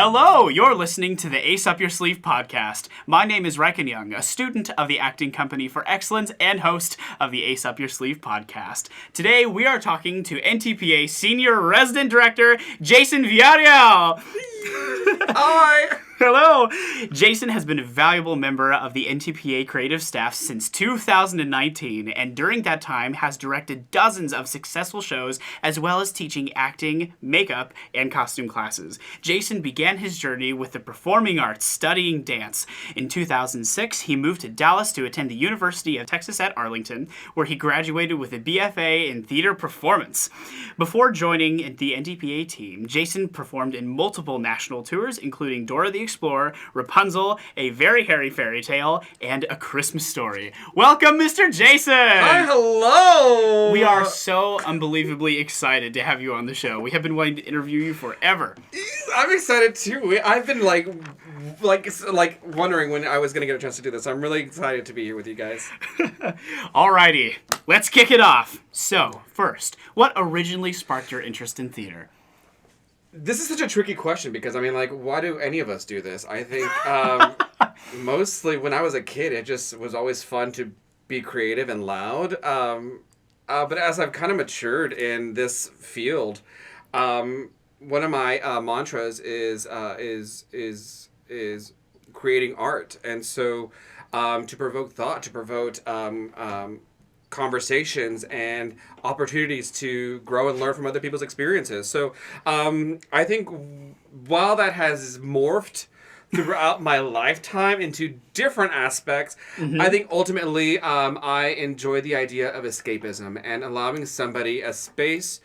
Hello, you're listening to the Ace Up Your Sleeve podcast. My name is Reichen Young, a student of the Acting Company for Excellence and host of the Ace Up Your Sleeve podcast. Today, we are talking to NTPA Senior Resident Director, Jason Villarreal. Hi! Hello! Jason has been a valuable member of the NTPA creative staff since 2019, and during that time has directed dozens of successful shows, as well as teaching acting, makeup, and costume classes. Jason began his journey with the performing arts, studying dance. In 2006, he moved to Dallas to attend the University of Texas at Arlington, where he graduated with a BFA in theater performance. Before joining the NTPA team, Jason performed in multiple national tours, including Dora the Explorer, Rapunzel, A Very Hairy Fairy Tale, and A Christmas Story. Welcome, Mr. Jason! Hi, hello! We are so unbelievably excited to have you on the show. We have been wanting to interview you forever. I'm excited too. I've been like wondering when I was going to get a chance to do this. I'm really excited to be here with you guys. Alrighty, let's kick it off. So, first, what originally sparked your interest in theater? This is such a tricky question because, why do any of us do this? I think mostly when I was a kid, it just was always fun to be creative and loud. But as I've kind of matured in this field, one of my mantras is creating art. And so to provoke thought, to provoke conversations and opportunities to grow and learn from other people's experiences. So I think while that has morphed throughout my lifetime into different aspects, I think ultimately I enjoy the idea of escapism and allowing somebody a space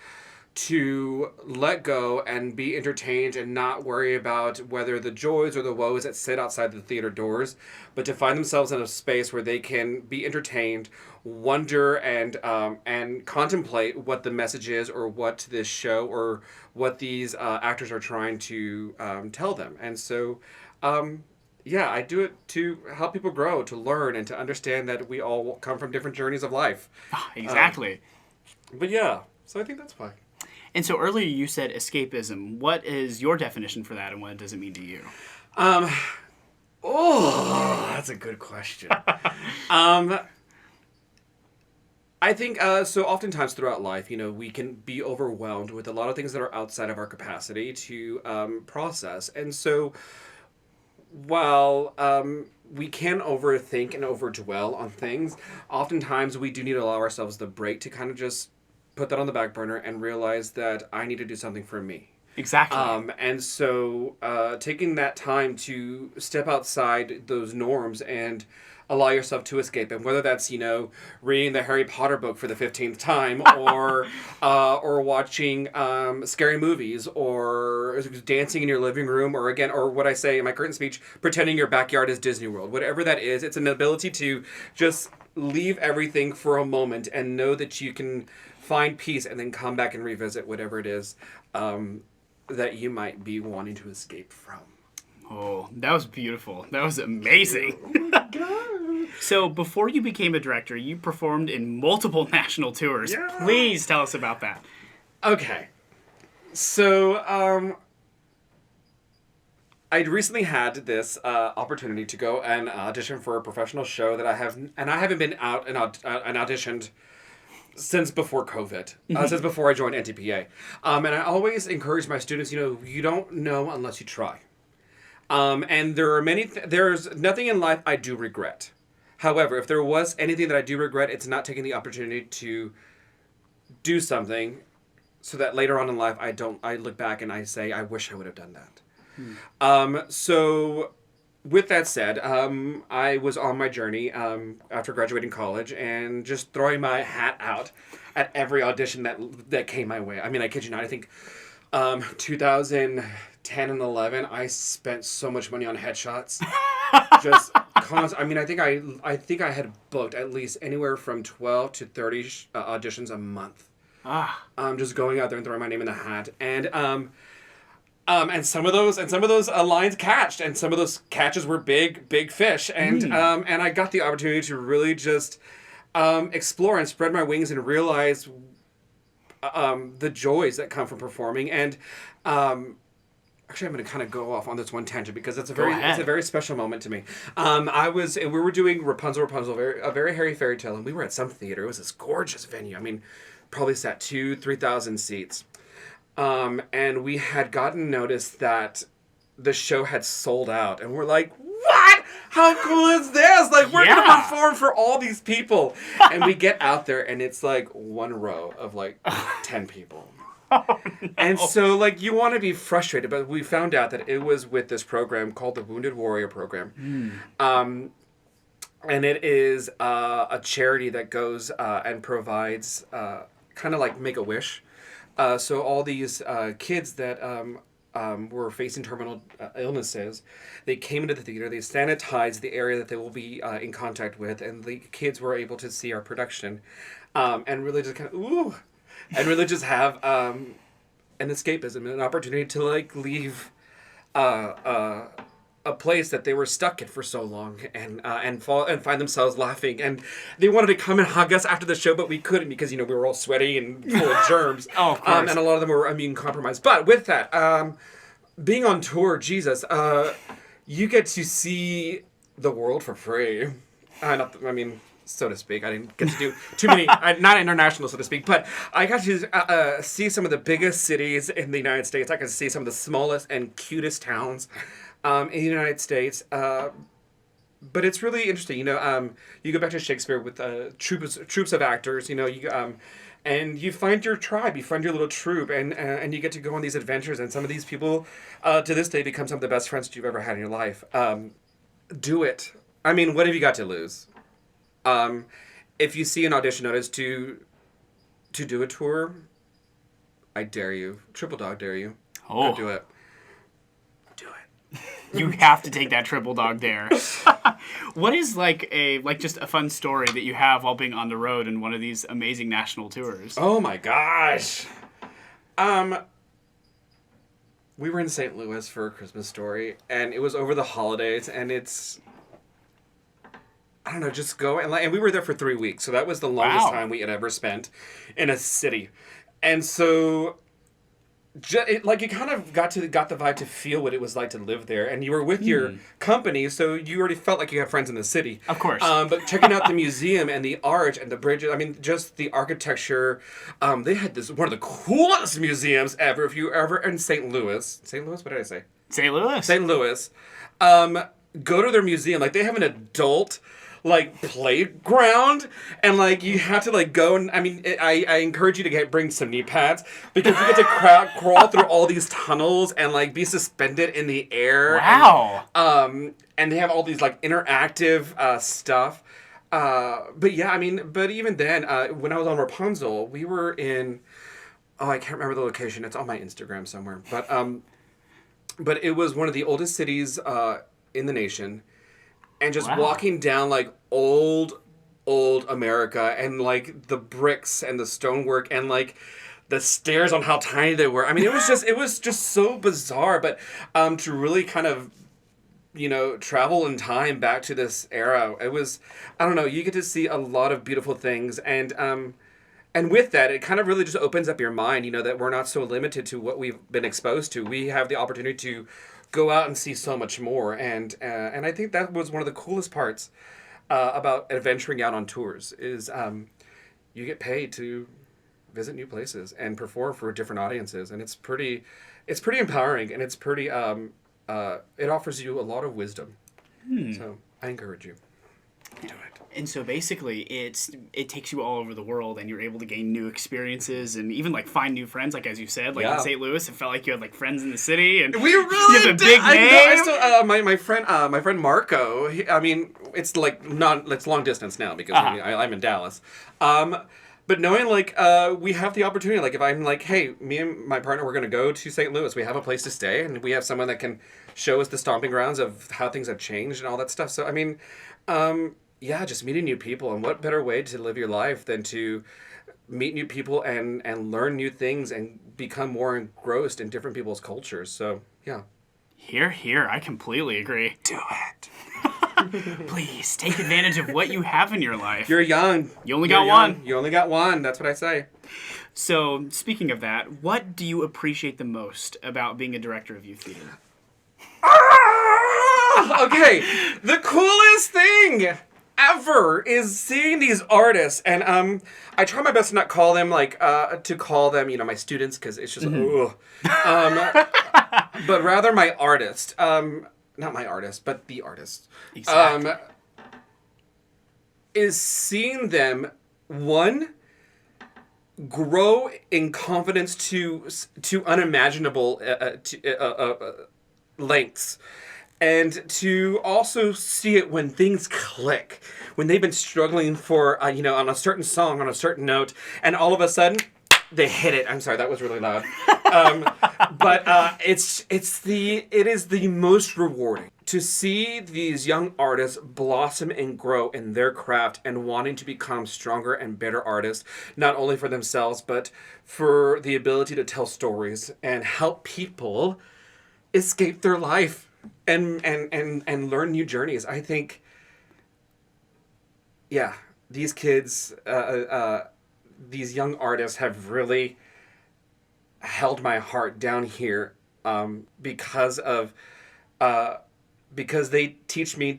to let go and be entertained and not worry about whether the joys or the woes that sit outside the theater doors, but to find themselves in a space where they can be entertained, wonder, and contemplate what the message is or what this show or what these actors are trying to tell them. And so, I do it to help people grow, to learn, and to understand that we all come from different journeys of life. Exactly. So I think that's why. And so earlier you said escapism. What is your definition for that, and what does it mean to you? That's a good question. I think, so oftentimes throughout life, we can be overwhelmed with a lot of things that are outside of our capacity to process. And so while we can overthink and overdwell on things, oftentimes we do need to allow ourselves the break to kind of just put that on the back burner and realize that I need to do something for me. Exactly. And so taking that time to step outside those norms and allow yourself to escape, and whether that's reading the Harry Potter book for the 15th time, or watching scary movies, or dancing in your living room, or what I say in my curtain speech, pretending your backyard is Disney World. Whatever that is, it's an ability to just leave everything for a moment and know that you can find peace and then come back and revisit whatever it is that you might be wanting to escape from. Oh, that was beautiful. That was amazing. Oh my God. So before you became a director, you performed in multiple national tours. Yeah. Please tell us about that. Okay. So I recently had this opportunity to go and audition for a professional show that I haven't been out and auditioned since before COVID, since before I joined NTPA. And I always encourage my students, you don't know unless you try. And there are there's nothing in life I do regret. However, if there was anything that I do regret, it's not taking the opportunity to do something so that later on in life I look back and I say, I wish I would have done that. So with that said, I was on my journey after graduating college and just throwing my hat out at every audition that came my way. I kid you not, I think 2010 and 11, I spent so much money on headshots. Just I think I had booked at least anywhere from 12 to 30 auditions a month. Just going out there and throwing my name in the hat. And some of those lines catched, and some of those catches were big fish. And I got the opportunity to really just explore and spread my wings and realize the joys that come from performing. And Actually, I'm going to kind of go off on this one tangent because it's a ahead. very special moment to me. We were doing Rapunzel, a very hairy fairy tale, and we were at some theater. It was this gorgeous venue. I mean, probably sat 3,000 seats. And we had gotten notice that the show had sold out, and we're like, what? How cool is this? Like, we're going to perform for all these people. And we get out there, and it's like one row of like 10 people. Oh, no. And so, like, you want to be frustrated, but we found out that it was with this program called the Wounded Warrior Program. And it is a charity that goes and provides kind of like Make-A-Wish. So all these kids that were facing terminal illnesses, they came into the theater, they sanitized the area that they will be in contact with, and the kids were able to see our production and really just kind of, and really just have an escapism and an opportunity to like leave a place that they were stuck in for so long and find themselves laughing, and they wanted to come and hug us after the show, but we couldn't because we were all sweaty and full of germs. Oh, of course. And a lot of them were immune compromised. But with that, being on tour, Jesus, you get to see the world for free. So to speak. I didn't get to do too many, not international, so to speak, but I got to see some of the biggest cities in the United States. I got to see some of the smallest and cutest towns in the United States. But it's really interesting, you go back to Shakespeare with troops of actors, and you find your tribe, you find your little troop, and you get to go on these adventures, and some of these people to this day become some of the best friends that you've ever had in your life. Do it. I mean, what have you got to lose? If you see an audition notice to do a tour, I dare you. Triple dog dare you. Oh. Go do it. Do it. You have to take that triple dog dare. What is just a fun story that you have while being on the road in one of these amazing national tours? Oh my gosh. We were in St. Louis for A Christmas Story, and it was over the holidays, and it's, I don't know, just go and we were there for 3 weeks, so that was the longest time we had ever spent in a city, and so you kind of got the vibe to feel what it was like to live there, and you were with your company, so you already felt like you had friends in the city. Of course. But checking out the museum and the arch and the bridges, I mean, just the architecture. They had one of the coolest museums ever. If you ever in St. Louis, what did I say? St. Louis. St. Louis. Go to their museum. Like, they have an adult playground, and you have to go, and I encourage you to bring some knee pads, because you get to crawl through all these tunnels and be suspended in the air. Wow. And they have all these interactive stuff. But even then, when I was on Rapunzel, we were in, I can't remember the location. It's on my Instagram somewhere. But it was one of the oldest cities in the nation. And just walking down old America, and the bricks and the stonework and the stairs on how tiny they were. I mean, it was just so bizarre. But to really kind of, travel in time back to this era, it was, I don't know, you get to see a lot of beautiful things, and with that, it kind of really just opens up your mind, that we're not so limited to what we've been exposed to. We have the opportunity to go out and see so much more, and I think that was one of the coolest parts about adventuring out on tours is you get paid to visit new places and perform for different audiences, and it's pretty empowering, and it's pretty it offers you a lot of wisdom. So I encourage you, do it. And so basically, it takes you all over the world, and you're able to gain new experiences, and even find new friends. As you said, in St. Louis, it felt like you had friends in the city, and we really you have a big name. My friend Marco. It's it's long distance now because I'm in Dallas. But knowing we have the opportunity, if I'm hey, me and my partner, we're gonna go to St. Louis. We have a place to stay, and we have someone that can show us the stomping grounds of how things have changed and all that stuff. So just meeting new people, and what better way to live your life than to meet new people and learn new things and become more engrossed in different people's cultures. So, yeah. Here, I completely agree. Do it. Please take advantage of what you have in your life. You're young. You only You're got young. one. You only got one. That's what I say. So, speaking of that, what do you appreciate the most about being a director of youth theater? Okay, the coolest thing ever is seeing these artists, and I try my best to not call them my students, because it's just but rather my artist. Not my artist, but the artist. Exactly. Is seeing them, one, grow in confidence to unimaginable lengths, and to also see it when things click, when they've been struggling for on a certain song, on a certain note, and all of a sudden they hit it. I'm sorry, that was really loud. But it is the most rewarding to see these young artists blossom and grow in their craft and wanting to become stronger and better artists, not only for themselves, but for the ability to tell stories and help people escape their life and learn new journeys. I think, yeah, these kids, these young artists have really held my heart down here, because they teach me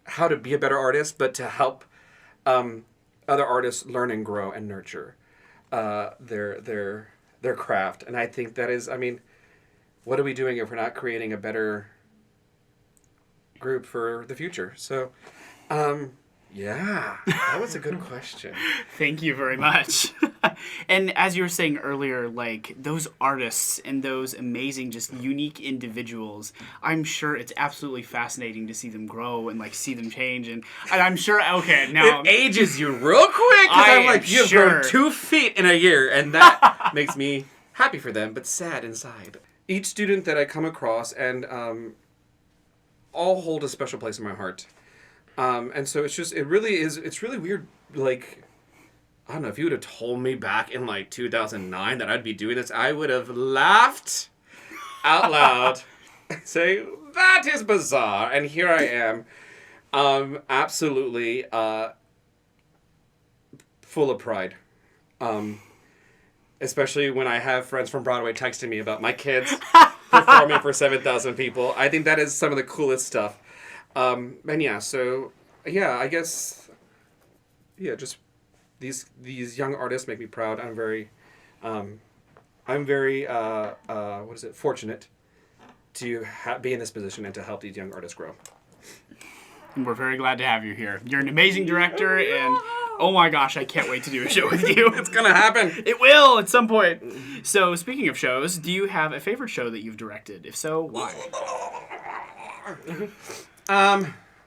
how to be a better artist, but to help other artists learn and grow and nurture their craft. And I think that is, what are we doing if we're not creating a better group for the future? So, yeah, that was a good question. Thank you very much. And as you were saying earlier, like, those artists and those amazing, just unique individuals, I'm sure it's absolutely fascinating to see them grow and, like, see them change. And I'm sure, okay, now... It ages you real quick, because I'm like, you've grown 2 feet in a year, and that makes me happy for them, but sad inside. Each student that I come across, and all hold a special place in my heart. And so it's really weird, like... I don't know, if you would have told me back in 2009 that I'd be doing this, I would have laughed out loud, say, that is bizarre. And here I am, absolutely full of pride. Especially when I have friends from Broadway texting me about my kids performing for 7,000 people. I think that is some of the coolest stuff. And yeah, so, yeah, I guess, yeah, just... These young artists make me proud. I'm very fortunate to be in this position and to help these young artists grow. And we're very glad to have you here. You're an amazing director, and oh my gosh, I can't wait to do a show with you. It's gonna happen. It will at some point. So, speaking of shows, do you have a favorite show that you've directed? If so, why?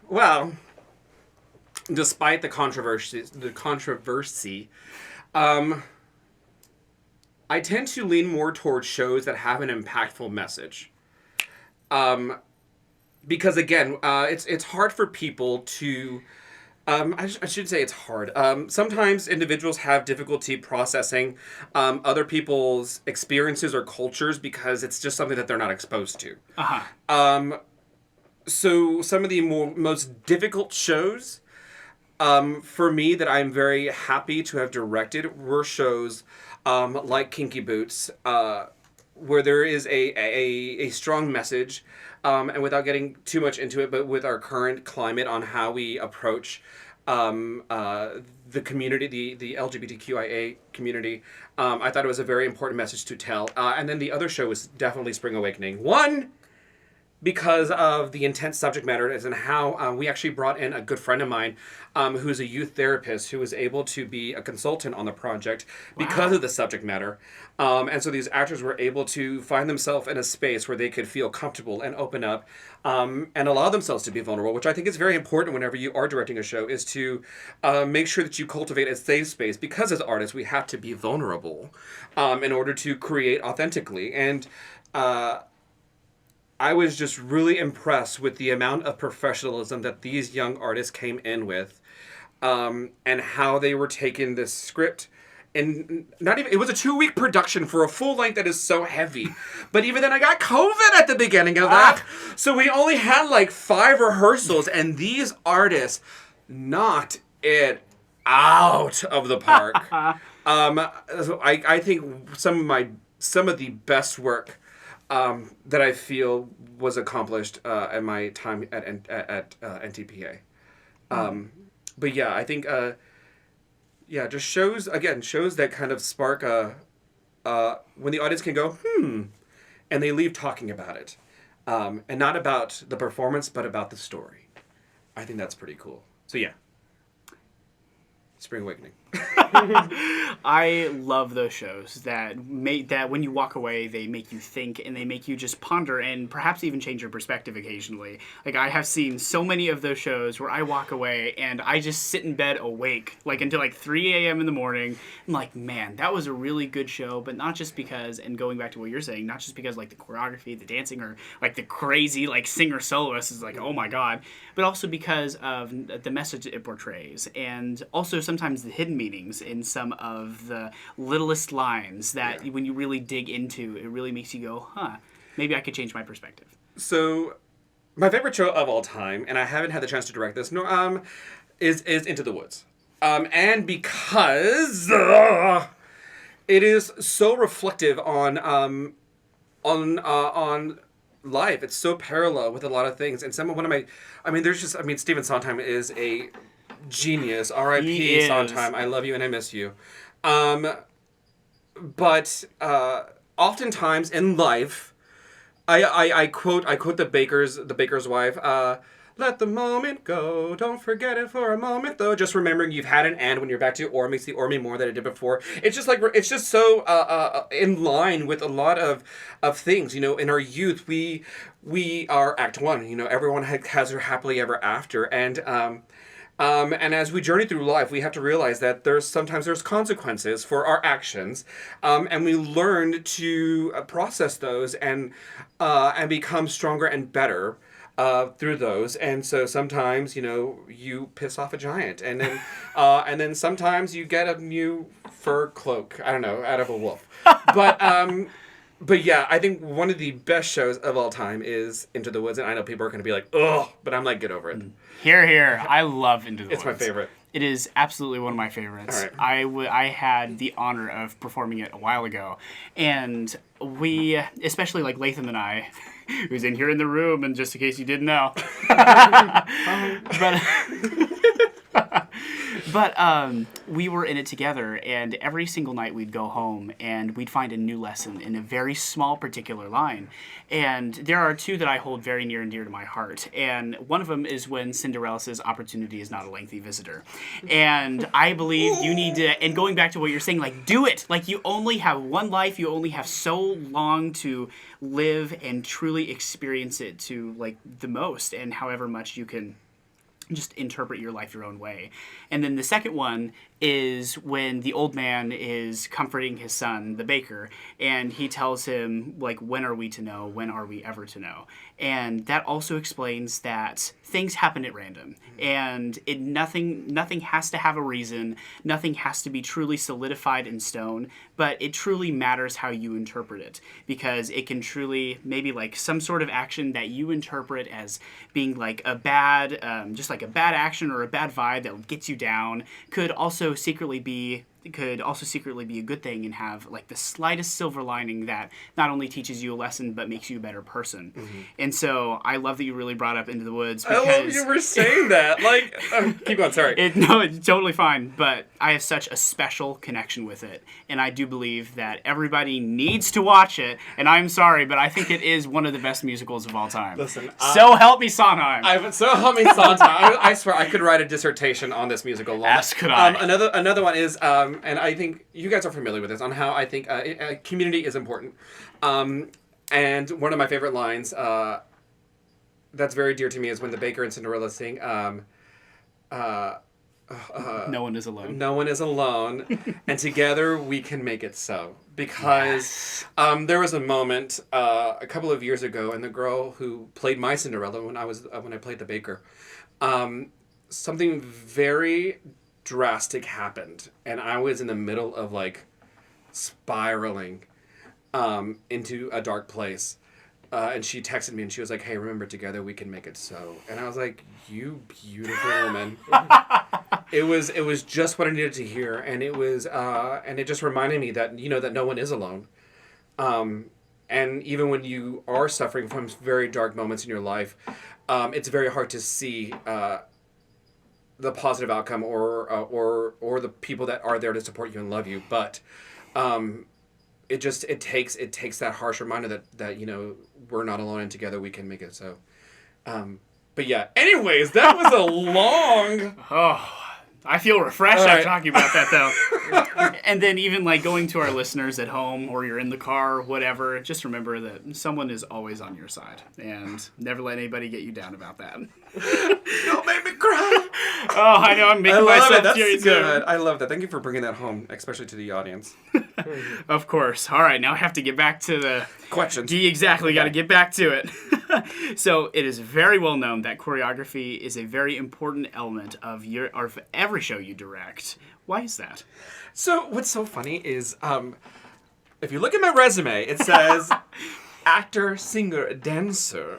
Well, despite the controversy, I tend to lean more towards shows that have an impactful message. Because again, it's hard for people to. I should say it's hard. Sometimes individuals have difficulty processing other people's experiences or cultures because it's just something that they're not exposed to. So some of the most difficult shows. For me, that I'm very happy to have directed were shows like Kinky Boots, where there is a strong message, and without getting too much into it, but with our current climate on how we approach the community, the LGBTQIA community, I thought it was a very important message to tell. And then the other show was definitely Spring Awakening. One, because of the intense subject matter and how we actually brought in a good friend of mine who's a youth therapist who was able to be a consultant on the project because of the subject matter. And so these actors were able to find themselves in a space where they could feel comfortable and open up and allow themselves to be vulnerable, which I think is very important whenever you are directing a show, is to make sure that you cultivate a safe space, because as artists we have to be vulnerable in order to create authentically. And I was just really impressed with the amount of professionalism that these young artists came in with, and how they were taking this script and not even, it was a 2-week production for a full length that is so heavy. But even then I got COVID at the beginning of that. So we only had like 5 rehearsals, and these artists knocked it out of the park. So I think some of the best work that I feel was accomplished in my time at NTPA. But yeah, I think just shows that kind of spark when the audience can go and they leave talking about it, and not about the performance but about the story. I think that's pretty cool. So yeah, Spring Awakening. I love those shows that when you walk away, they make you think and they make you just ponder and perhaps even change your perspective occasionally. Like, I have seen so many of those shows where I walk away and I just sit in bed awake, like until like 3 a.m. in the morning. I'm like, man, that was a really good show, but not just because, and going back to what you're saying, not just because like the choreography, the dancing, or like the crazy like singer soloist is like, oh my God, but also because of the message it portrays, and also sometimes the hidden meanings in some of the littlest lines that when you really dig into, it really makes you go, maybe I could change my perspective. So, my favorite show of all time, and I haven't had the chance to direct this, is Into the Woods. And because it is so reflective on life. It's so parallel with a lot of things. And Stephen Sondheim is a genius. R.I.P. Sondheim. I love you and I miss you. But oftentimes in life, I quote the baker's wife. Let the moment go. Don't forget it for a moment, though. Just remembering you've had an and when you're back to or makes the or mean more than it did before. It's just so in line with a lot of things. In our youth, we are Act One. Everyone has their happily ever after, and as we journey through life, we have to realize that sometimes there's consequences for our actions, and we learn to process those and become stronger and better through those. And so sometimes you piss off a giant, and then sometimes you get a new fur cloak, I don't know, out of a wolf. But yeah, I think one of the best shows of all time is Into the Woods, and I know people are going to be like, ugh, but I'm like, get over it. Hear, hear. I love Into the Woods. It's my favorite. It is absolutely one of my favorites. All right. I had the honor of performing it a while ago, and we, especially like Latham and I, who's in here in the room, and just in case you didn't know, but we were in it together, and every single night we'd go home and we'd find a new lesson in a very small particular line. And there are 2 that I hold very near and dear to my heart. And one of them is when Cinderella says, opportunity is not a lengthy visitor. And I believe you need to, and going back to what you're saying, like, do it. Like, you only have one life. You only have so long to live and truly experience it to, like, the most, and however much you can just interpret your life your own way. And then the second one is when the old man is comforting his son, the baker, and he tells him, like, when are we to know? When are we ever to know? And that also explains that things happen at random, and nothing has to have a reason. Nothing has to be truly solidified in stone, but it truly matters how you interpret it, because it can truly, maybe like some sort of action that you interpret as being like a bad, just like a bad action or a bad vibe that gets you down, could also secretly be a good thing and have like the slightest silver lining that not only teaches you a lesson but makes you a better person. And so I love that you really brought up Into the Woods, because I love you were saying that. Like, keep on, sorry. It's totally fine, but I have such a special connection with it, and I do believe that everybody needs to watch it, and I'm sorry, but I think it is one of the best musicals of all time. Listen, so help me Sondheim. I swear I could write a dissertation on this musical alone. As could I. Another one is, and I think you guys are familiar with this, on how I think community is important. And one of my favorite lines that's very dear to me is when the baker and Cinderella sing, no one is alone. No one is alone, and together we can make it so. Because there was a moment a couple of years ago, and the girl who played my Cinderella when I played the baker, something very drastic happened, and I was in the middle of like spiraling into a dark place. And she texted me and she was like, "Hey, remember, together we can make it so." And I was like, "You beautiful woman." It was just what I needed to hear, and it just reminded me that that no one is alone. And even when you are suffering from very dark moments in your life, it's very hard to see the positive outcome or the people that are there to support you and love you. But it takes that harsh reminder that we're not alone and together we can make it so. But yeah, anyways, that was a long... Oh, I feel refreshed All right. after talking about that, though. And then even like going to our listeners at home or you're in the car, whatever, just remember that someone is always on your side. And never let anybody get you down about that. Don't make me cry! Oh, I know, I'm making myself teary too. Good. I love that. Thank you for bringing that home, especially to the audience. Of course. All right, now I have to get back to the... Questions. Exactly, got to get back to it. So it is very well known that choreography is a very important element of every show you direct. Why is that? So what's so funny is, if you look at my resume, it says actor, singer, dancer.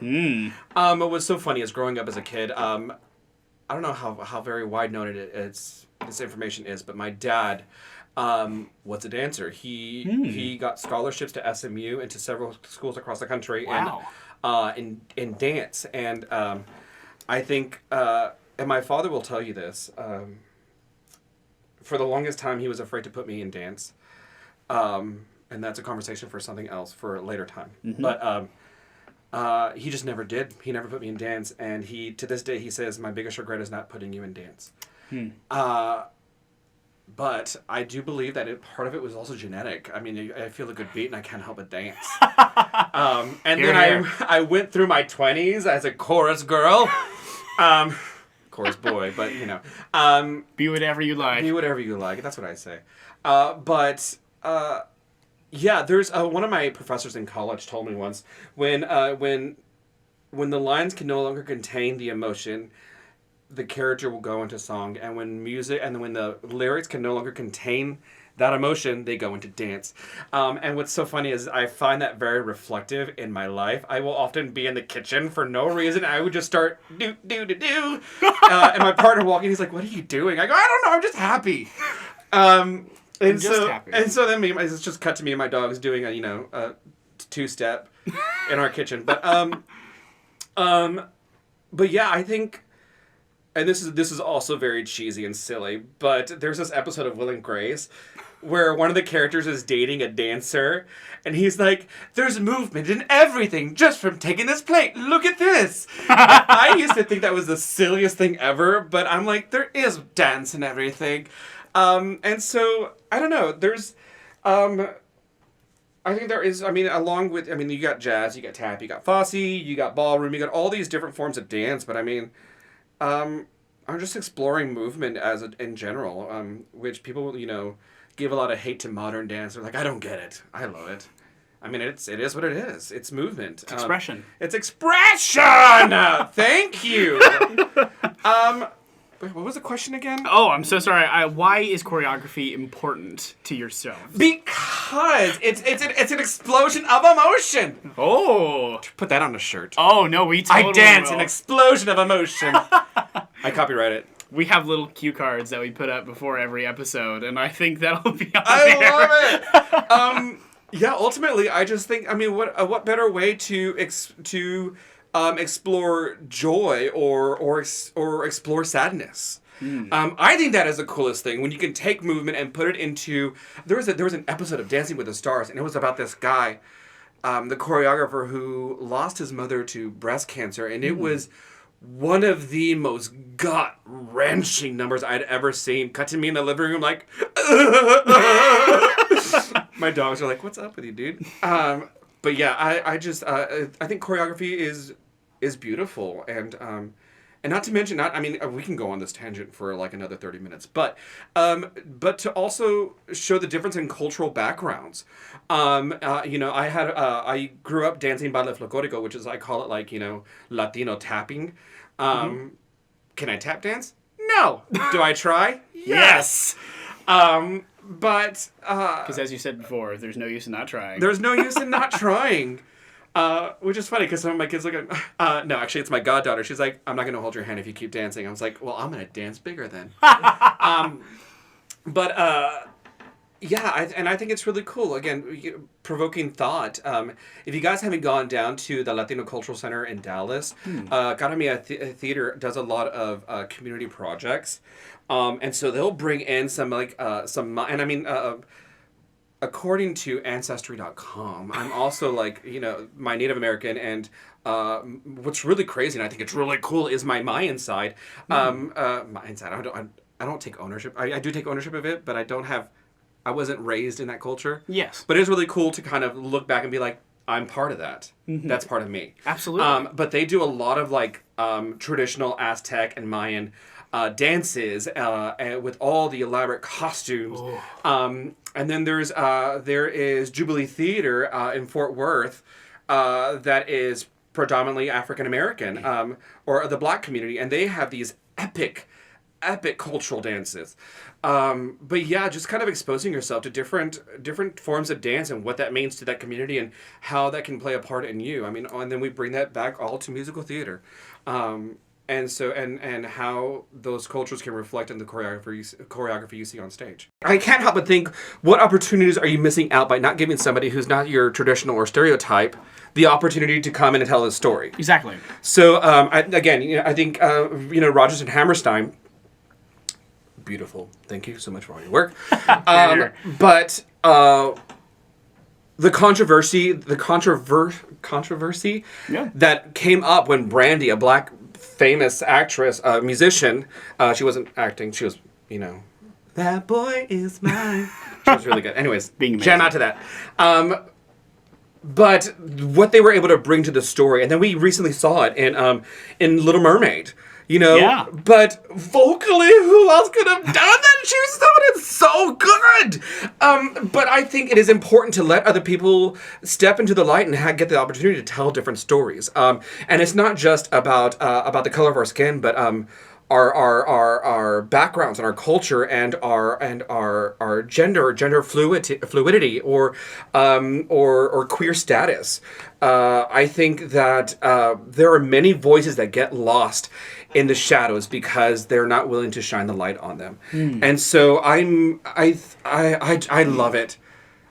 What was so funny is growing up as a kid, I don't know how very wide known this information is, but my dad was a dancer. He got scholarships to SMU and to several schools across the country. Wow. In dance. And I think, and my father will tell you this, for the longest time he was afraid to put me in dance. And that's a conversation for something else for a later time. Mm-hmm. But he just never did. He never put me in dance. And to this day, he says, my biggest regret is not putting you in dance. But I do believe that part of it was also genetic. I mean, I feel a good beat and I can't help but dance. And then I went through my 20s as a chorus girl. Chorus boy, but be whatever you like. Be whatever you like. That's what I say. Yeah, there's one of my professors in college told me once when the lines can no longer contain the emotion, the character will go into song, and when the lyrics can no longer contain that emotion, they go into dance. And what's so funny is I find that very reflective in my life. I will often be in the kitchen for no reason. I would just start do. And my partner walking, he's like, "What are you doing?" I go, "I don't know. I'm just happy." And so then it's just cut to me and my dog's doing a two-step in our kitchen. But yeah, I think. And this is also very cheesy and silly, but there's this episode of Will and Grace where one of the characters is dating a dancer, and he's like, "There's movement in everything just from taking this plate. Look at this." I used to think that was the silliest thing ever, but I'm like, there is dance and everything. And so, I don't know, there's... I think there is, you got jazz, you got tap, you got Fosse, you got ballroom, you got all these different forms of dance, but I'm just exploring movement in general, which people, give a lot of hate to modern dance. They're like, "I don't get it. I love it." I mean, it is what it is. It's movement. It's expression. It's expression! Thank you! What was the question again? Oh, I'm so sorry. Why is choreography important to yourself? Because it's an explosion of emotion. Oh. Put that on a shirt. Oh, no, we totally I dance will. an explosion of emotion. I copyright it. We have little cue cards that we put up before every episode, and I think that'll be on there. I love it. Yeah, ultimately, I just think, what better way to explore joy or explore sadness. I think that is the coolest thing when you can take movement and put it into. There was an episode of Dancing with the Stars, and it was about this guy, the choreographer who lost his mother to breast cancer, and it was one of the most gut-wrenching numbers I'd ever seen. Cut to me in the living room like, my dogs are like, "What's up with you, dude?" But yeah, I think choreography is beautiful, and not to mention, we can go on this tangent for like another 30 minutes, but to also show the difference in cultural backgrounds. I grew up dancing ballet folclórico, which is, I call it like, Latino tapping. Can I tap dance? No. Do I try? Yes. But Because as you said before, there's no use in not trying. there's no use in not trying. Which is funny because some of my kids look at no, actually it's my goddaughter. She's like, I'm not going to hold your hand if you keep dancing. I was like, well, I'm going to dance bigger then. Yeah, and I think it's really cool. Again, provoking thought. If you guys haven't gone down to the Latino Cultural Center in Dallas, Academia Theater does a lot of community projects. And so they'll bring in some, and I mean, according to Ancestry.com, I'm also my Native American, and what's really crazy, and I think it's really cool, is my Mayan side. Mayan side, I don't take ownership. I do take ownership of it, but I wasn't raised in that culture. Yes. But it's really cool to kind of look back and be like, I'm part of that. Mm-hmm. That's part of me. Absolutely. But they do a lot of traditional Aztec and Mayan dances and with all the elaborate costumes. And then there is Jubilee Theater in Fort Worth that is predominantly African American or the Black community, and they have these epic cultural dances. But yeah, just kind of exposing yourself to different forms of dance and what that means to that community and how that can play a part in you. I mean, and then we bring that back all to musical theater. And so, and how those cultures can reflect in the choreography you see on stage. I can't help but think, what opportunities are you missing out by not giving somebody who's not your traditional or stereotype the opportunity to come in and tell a story? Exactly. So, I think, Rodgers and Hammerstein, beautiful. Thank you so much for all your work. But the controversy that came up when Brandy, a Black famous actress, musician, she wasn't acting, she was, that boy is mine. She was really good. Anyways, jam out to that. But what they were able to bring to the story, and then we recently saw it in Little Mermaid. Yeah. But vocally, who else could have done that? She sounded so good. But I think it is important to let other people step into the light and get the opportunity to tell different stories. And it's not just about the color of our skin, but our backgrounds and our culture and our gender fluidity or queer status. I think that there are many voices that get lost in the shadows because they're not willing to shine the light on them. And so I love it.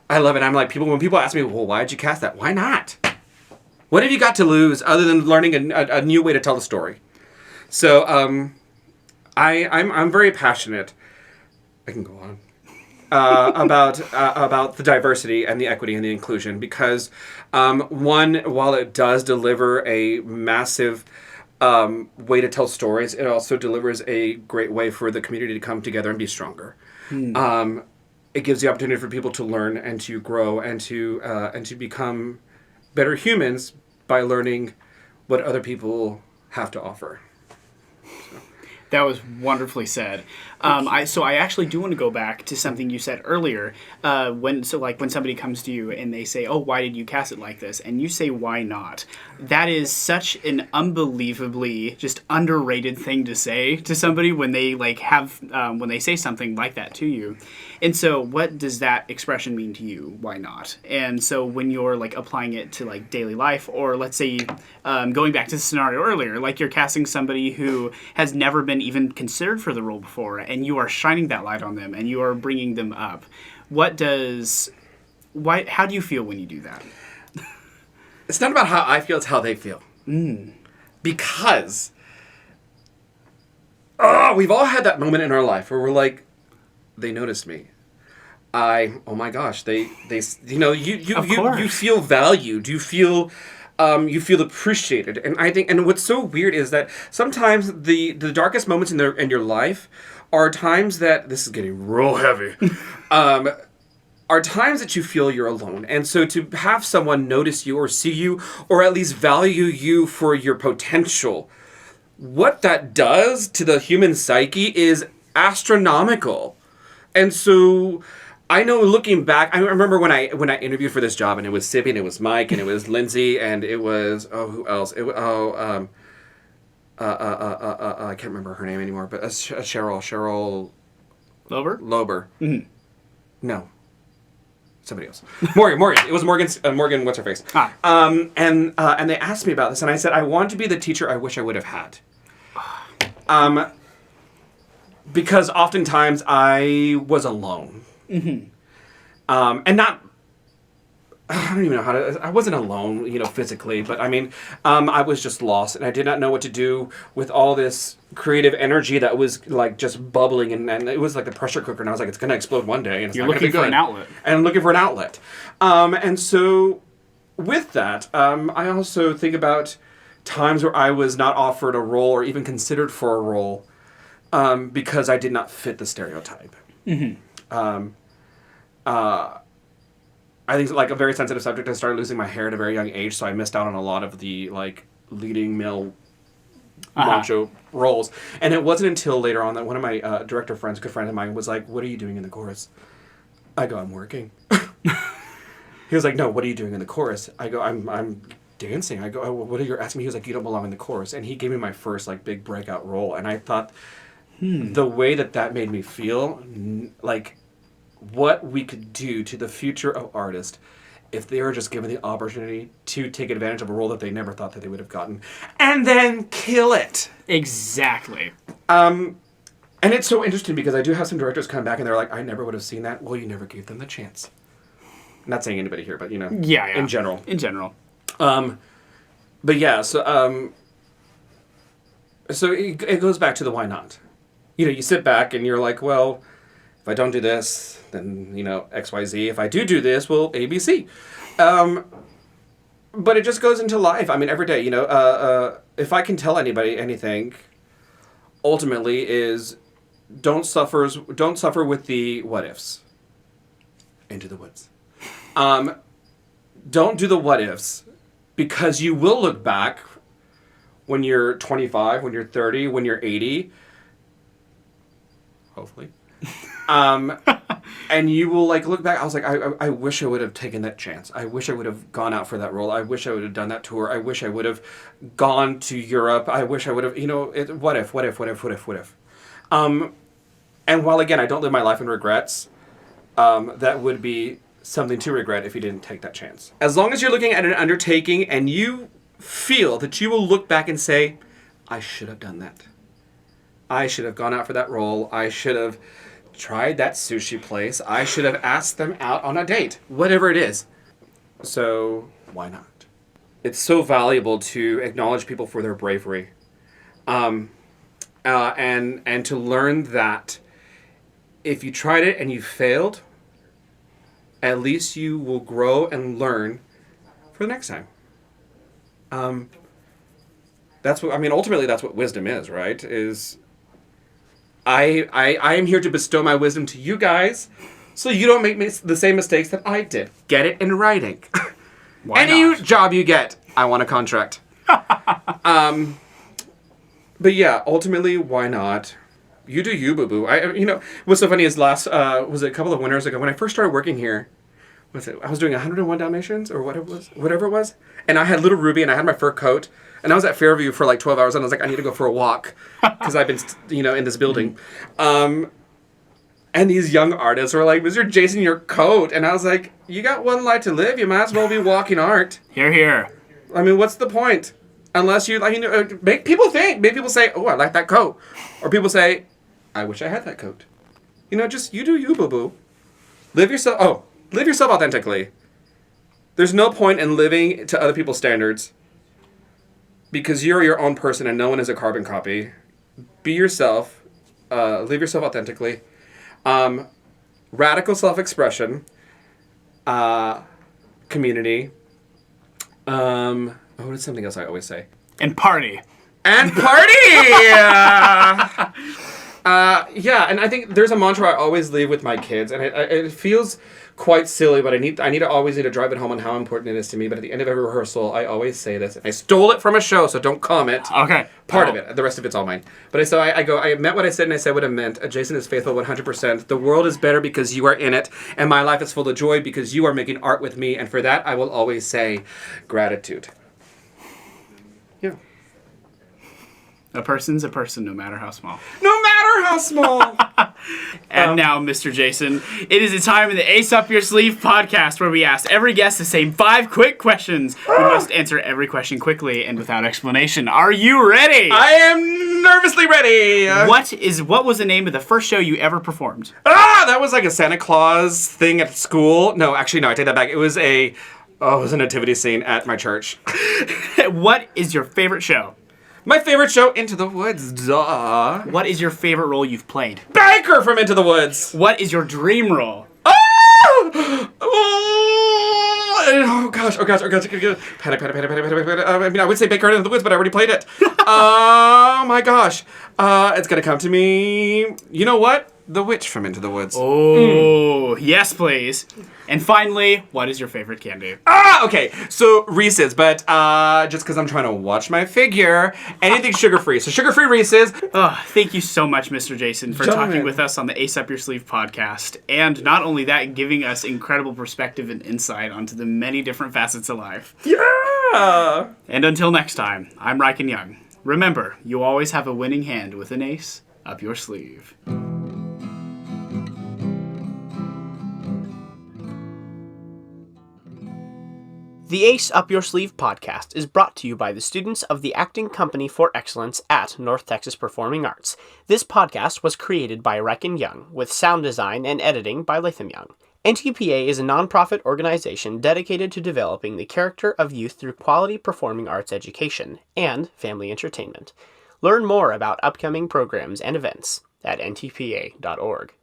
I love it. I'm like, when people ask me, well, why did you cast that? Why not? What have you got to lose other than learning a new way to tell the story? So I'm very passionate. I can go on. About the diversity and the equity and the inclusion because while it does deliver a massive way to tell stories, it also delivers a great way for the community to come together and be stronger. It gives the opportunity for people to learn and to grow and to become better humans by learning what other people have to offer. That was wonderfully said. I actually do want to go back to something you said earlier. When somebody comes to you and they say, "Oh, why did you cast it like this?" and you say, "Why not?" That is such an unbelievably just underrated thing to say to somebody when they when they say something like that to you. And so, what does that expression mean to you? Why not? And so, when you're applying it to daily life, or let's say going back to the scenario earlier, you're casting somebody who has never been even considered for the role before, and you are shining that light on them, and you are bringing them up. How do you feel when you do that? It's not about how I feel; it's how they feel. Because we've all had that moment in our life where we're like, they noticed me. Oh my gosh, they you feel valued. You feel appreciated. And I think, and what's so weird is that sometimes the darkest moments in your life are times that, this is getting real heavy, are times that you feel you're alone. And so to have someone notice you or see you, or at least value you for your potential, what that does to the human psyche is astronomical. And so I know, looking back, I remember when I interviewed for this job, and it was Sippy, and it was Mike, and it was Lindsay, and it was, who else? I can't remember her name anymore, but Cheryl Lover? Lober. Mm-hmm. No. Somebody else. Morgan. It was Morgan, what's her face? Ah. And they asked me about this, and I said, I want to be the teacher I wish I would have had. Because oftentimes I was alone. Mm-hmm. And not, I don't even know how to, I wasn't alone, physically, but I mean, I was just lost, and I did not know what to do with all this creative energy that was like just bubbling, and it was like a pressure cooker, and I was like, it's going to explode one day, and it's You're not going to be good. looking for an outlet. And I'm looking for an outlet. And so with that, I also think about times where I was not offered a role or even considered for a role because I did not fit the stereotype. Mm-hmm. I think like a very sensitive subject. I started losing my hair at a very young age, so I missed out on a lot of the like leading male macho roles. And it wasn't until later on that one of my director friends, good friend of mine, was like, "What are you doing in the chorus?" I go, "I'm working." He was like, "No, what are you doing in the chorus?" I go, I'm dancing." I go, "Oh, what are you asking me?" He was like, "You don't belong in the chorus." And he gave me my first like big breakout role, and I thought the way that made me feel, like what we could do to the future of artists if they were just given the opportunity to take advantage of a role that they never thought that they would have gotten, and then kill it. Exactly. And it's so interesting because I do have some directors come back and they're like, "I never would have seen that." Well, you never gave them the chance. Not saying anybody here, but Yeah. in general. In general. But yeah, so it goes back to the why not. You sit back and you're like, well, if I don't do this, then, XYZ. If I do this, well, ABC. But it just goes into life. I mean, every day, if I can tell anybody anything, ultimately is don't suffer with the what ifs. Into the woods. Don't do the what ifs, because you will look back when you're 25, when you're 30, when you're 80, hopefully. And you will look back. I was like, I wish I would have taken that chance. I wish I would have gone out for that role. I wish I would have done that tour. I wish I would have gone to Europe. I wish I would have, what if. And while again, I don't live my life in regrets, that would be something to regret if you didn't take that chance. As long as you're looking at an undertaking and you feel that you will look back and say, I should have done that. I should have gone out for that role. I should have tried that sushi place. I should have asked them out on a date. Whatever it is. So, why not? It's so valuable to acknowledge people for their bravery. And to learn that if you tried it and you failed, at least you will grow and learn for the next time. Ultimately that's what wisdom is, right? I am here to bestow my wisdom to you guys so you don't make the same mistakes that I did. Get it in writing. Any job you get, I want a contract. But yeah, ultimately, why not? You do you, boo-boo. What's so funny is was it a couple of winters ago when I first started working here, I was doing 101 Dalmatians or whatever it was, and I had little Ruby and I had my fur coat, and I was at Fairview for 12 hours, and I was like, I need to go for a walk because I've been, in this building. And these young artists were like, Mr. Jason, your coat. And I was like, you got one life to live. You might as well be walking art. Hear, hear. I mean, what's the point? Unless you, make people think. Make people say, oh, I like that coat. Or people say, I wish I had that coat. Just you do you, boo-boo. Live yourself authentically. There's no point in living to other people's standards because you're your own person and no one is a carbon copy. Be yourself. Live yourself authentically. Radical self-expression. Community. What is something else I always say? And party. And party! Yeah, and I think there's a mantra I always leave with my kids, and it feels quite silly, but I need to always drive it home on how important it is to me. But at the end of every rehearsal, I always say this. I stole it from a show, so don't comment. Okay. Part of it. The rest of it's all mine. But I meant what I said, and I said what I meant. Jason is faithful 100%. The world is better because you are in it, and my life is full of joy because you are making art with me, and for that, I will always say gratitude. Yeah. A person's a person, no matter how small. No matter how small. And now, Mr. Jason, it is a time in the Ace Up Your Sleeve podcast where we ask every guest the same 5 quick questions. We must answer every question quickly and without explanation. Are you ready? I am nervously ready. What was the name of the first show you ever performed? That was like a Santa Claus thing at school. No, actually, no, I take that back. It was a nativity scene at my church. What is your favorite show? My favorite show, Into the Woods, duh. What is your favorite role you've played? Baker from Into the Woods. What is your dream role? Oh gosh. Panic. I mean, I would say Baker Into the Woods, but I already played it. Oh my gosh. It's gonna come to me. You know what? The witch from Into the Woods. Oh, yes, please. And finally, what is your favorite candy? Okay. So Reese's, but just because I'm trying to watch my figure, anything sugar-free. So sugar-free Reese's. Thank you so much, Mr. Jason, for talking with us on the Ace Up Your Sleeve podcast. And not only that, giving us incredible perspective and insight onto the many different facets of life. Yeah! And until next time, I'm Reichen Young. Remember, you always have a winning hand with an ace up your sleeve. The Ace Up Your Sleeve podcast is brought to you by the students of the Acting Company for Excellence at North Texas Performing Arts. This podcast was created by Reichen Young, with sound design and editing by Latham Young. NTPA is a nonprofit organization dedicated to developing the character of youth through quality performing arts education and family entertainment. Learn more about upcoming programs and events at ntpa.org.